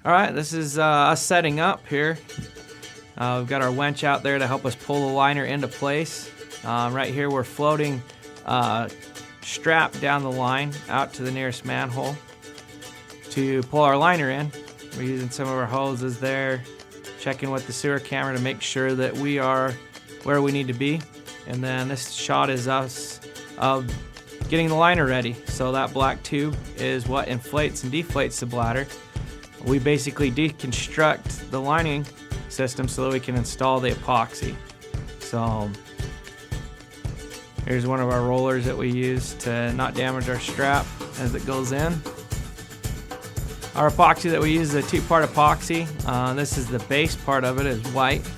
Alright, this is us setting up here. We've got our winch out there to help us pull the liner into place. Right here we're floating strap down the line out to the nearest manhole to pull our liner in. We're using some of our hoses there, checking with the sewer camera to make sure that we are where we need to be. And then this shot is us getting the liner ready. So that black tube is what inflates and deflates the bladder. We basically deconstruct the lining system so that we can install the epoxy. So here's one of our rollers that we use to not damage our strap as it goes in. Our epoxy that we use is a two-part epoxy. This is the base part of it is white,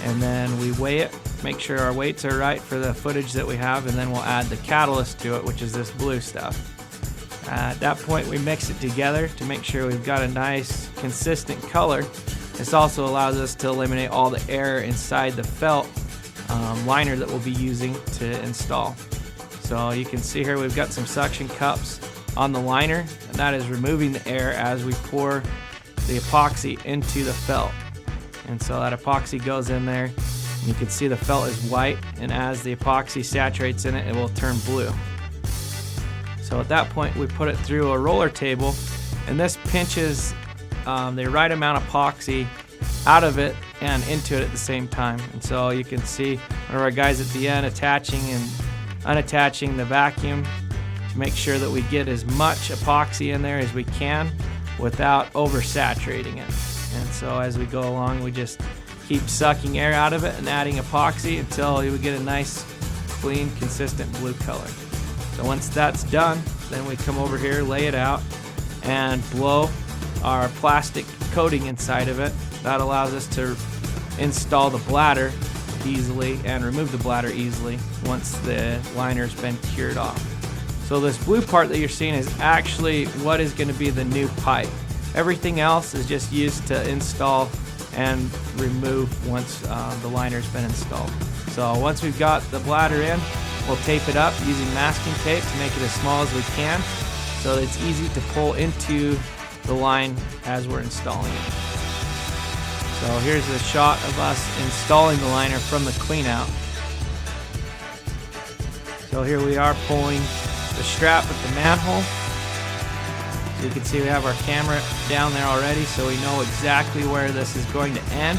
and then we weigh it, make sure our weights are right for the footage that we have, and then we'll add the catalyst to it, which is this blue stuff. At that point we mix it together to make sure we've got a nice consistent color. This also allows us to eliminate all the air inside the felt liner that we'll be using to install. So you can see here we've got some suction cups on the liner, and that is removing the air as we pour the epoxy into the felt. And so that epoxy goes in there, and you can see the felt is white, and as the epoxy saturates in it, it will turn blue. So at that point we put it through a roller table, and this pinches the right amount of epoxy out of it and into it at the same time. And so you can see one of our guys at the end attaching and unattaching the vacuum to make sure that we get as much epoxy in there as we can without oversaturating it. And so as we go along, we just keep sucking air out of it and adding epoxy until we get a nice, clean, consistent blue color. So once that's done, then we come over here, lay it out, and blow our plastic coating inside of it. That allows us to install the bladder easily and remove the bladder easily once the liner's been cured off. So this blue part that you're seeing is actually what is going to be the new pipe. Everything else is just used to install and remove once the liner's been installed. So once we've got the bladder in, we'll tape it up using masking tape to make it as small as we can so that it's easy to pull into the line as we're installing it. So here's a shot of us installing the liner from the clean out. So here we are pulling the strap at the manhole. So you can see we have our camera down there already, so we know exactly where this is going to end.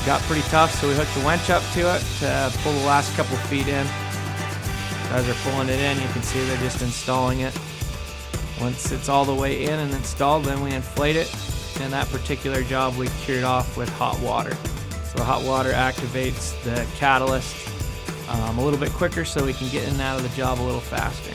Got pretty tough, so we hooked the winch up to it to pull the last couple feet in. As they're pulling it in, you can see they're just installing it. Once it's all the way in and installed, then we inflate it, and that particular job we cured off with hot water. So hot water activates the catalyst a little bit quicker so we can get in and out of the job a little faster.